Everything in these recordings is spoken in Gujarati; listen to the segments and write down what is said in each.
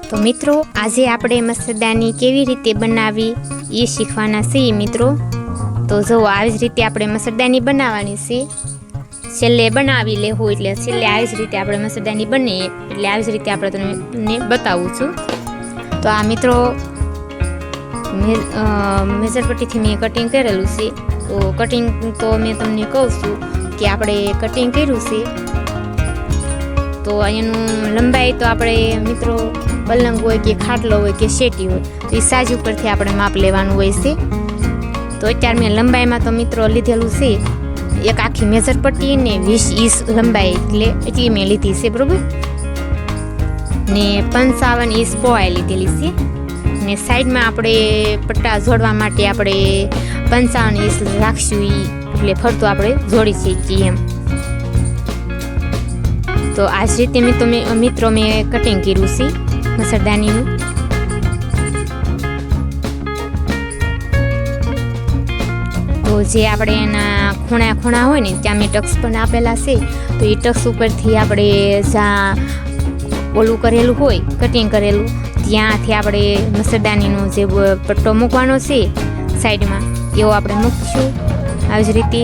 તો મિત્રો આજે આપણે મસરદાની કેવી રીતે બનાવવી એ શીખવાના છીએ મિત્રો। તો જો આવી જ રીતે આપણે મસરદાની બનાવવાની છે। છેલ્લે બનાવી લેવું એટલે છેલ્લે આવી જ રીતે આપણે મસરદાની બને એટલે આવી જ રીતે આપણે તમને બતાવું છું। તો આ મિત્રો મેજર પટ્ટીથી મેં કટિંગ કરેલું છે। તો કટિંગ તો મેં તમને કહું છું કે આપણે કટિંગ કર્યું છે। તો એનું લંબાઈ તો આપણે મિત્રો પલંગ હોય કે ખાટલો હોય કે શેટી હોય તો એ સાઈઝ ઉપરથી આપણે માપ લેવાનું હોય છે। તો અત્યારે મેં લંબાઈમાં તો મિત્રો લીધેલું છે એક આખી મેજર પટ્ટી ને 20 ઇંચ લંબાઈ એટલી મેં લીધી છે બરોબર ને 55 ઇંચ પહોળાઈ લીધેલી છે ને સાઈડમાં આપણે પટ્ટા જોડવા માટે આપણે 55 ઇંચ રાખશું એટલે ફરતું આપણે જોડી શકીએ એમ। તો આ જ રીતે મિત્રો મેં કટિંગ કર્યું છે મસરદાનીનું। તો જે આપણે એના ખૂણા હોય ને ત્યાં મેં ટક્સ પણ આપેલા છે। તો એ ટક્સ ઉપરથી આપણે જ્યાં ઓલું કરેલું હોય કટિંગ કરેલું ત્યાંથી આપણે મસરદાનીનો જે પટ્ટો મૂકવાનો છે સાઈડમાં એવો આપણે મૂકીશું આવી જ રીતે।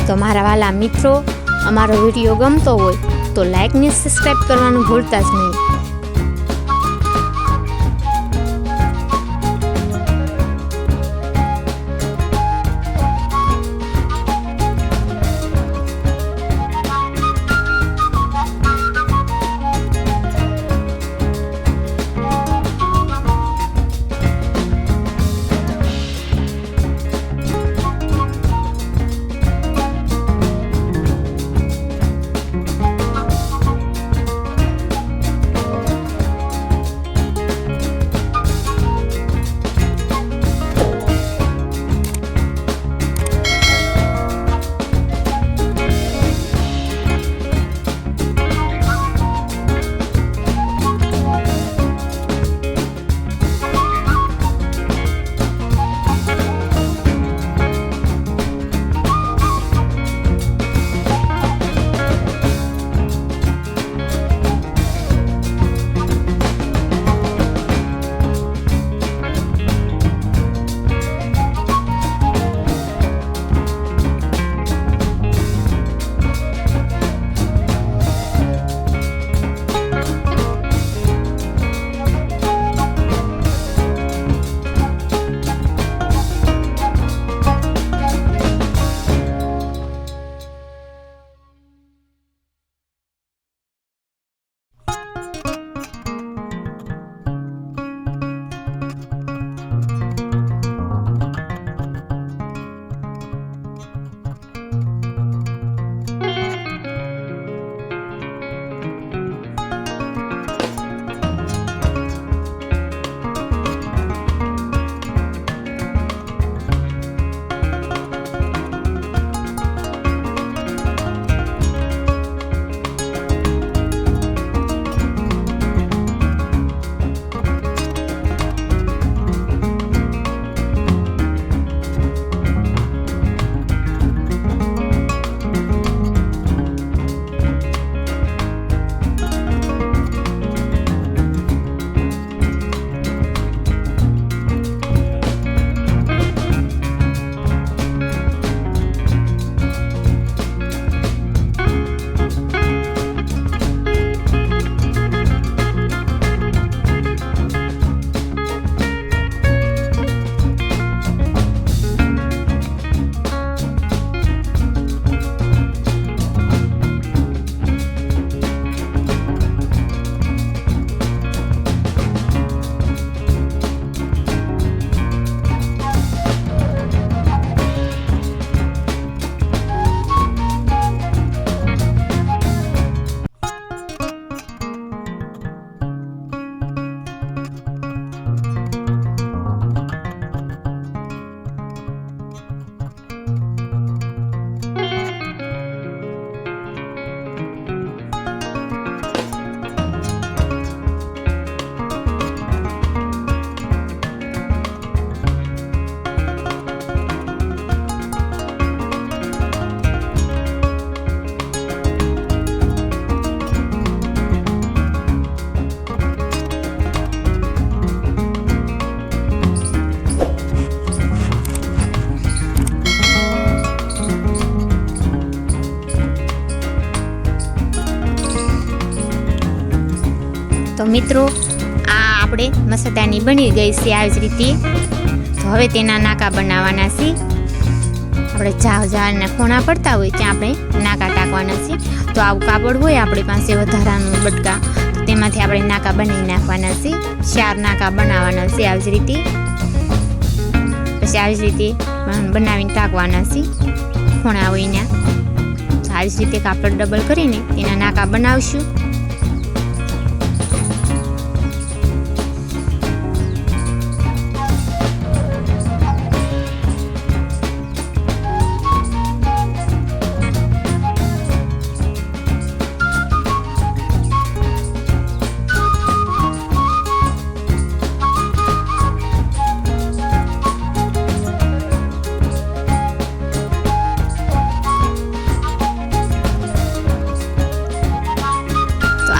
તો મારા વાલા મિત્રો અમારો વિડીયો ગમતો હોય તો લાઈક ને સબસ્ક્રાઈબ કરવાનું ભૂલતા જ નહીં। તો મિત્રો આ આપણે મસાલાની બની ગઈ છે આવી જ રીતે. તો હવે તેના નાકા બનાવવાના છે. આપણે ઝાડના ખૂણા પડતા હોય ત્યાં આપણે નાકા ટાંકવાના છે. તો આવું કાપડ હોય આપણી પાસે વધારાનું બટકા, તો તેમાંથી આપણે નાકા બનાવી નાખવાના છે. 4 નાકા બનાવવાના છે આવી જ રીતે. પછી આવી જ રીતે બનાવીને ટાંકવાના છે ખૂણા હોય ત્યાં. તો આવી જ રીતે કાપડ ડબલ કરીને એના નાકા બનાવશું.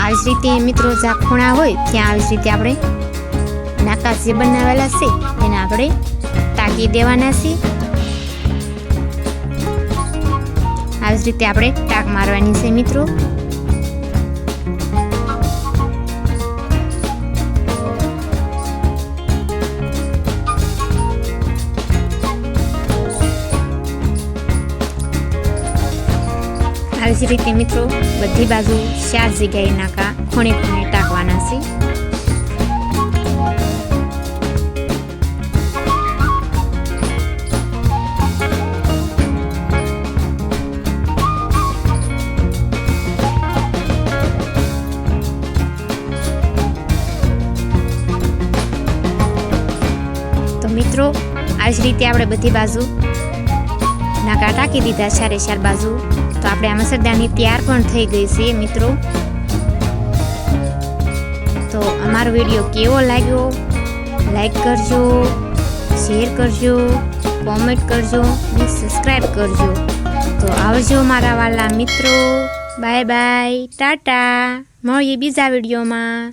આવી જ રીતે મિત્રો જ્યાં ખૂણા હોય ત્યાં આવી જ રીતે આપણે નાકા જે બનાવેલા છે એને આપણે ટાંકી દેવાના છે. આવી જ રીતે આપણે ટાંક મારવાની છે મિત્રો. આવી જ રીતે મિત્રો બધી બાજુ 4 જગ્યાએ નાકા ખૂણે ખૂણે ટાંકવાના છે. તો મિત્રો આવી જ રીતે આપણે બધી બાજુ નાકા ટાંકી દીધા 4 બાજુ. તો આપણે આ મસરદારની તૈયાર પણ થઈ ગઈ છે મિત્રો. તો અમારો વિડીયો કેવો લાગ્યો લાઈક કરજો, શેર કરજો, કોમેન્ટ કરજો અને સબસ્ક્રાઈબ કરજો. તો આવજો મારા વાલા મિત્રો. Bye bye, Tata. મળીએ બીજા વિડીયોમાં.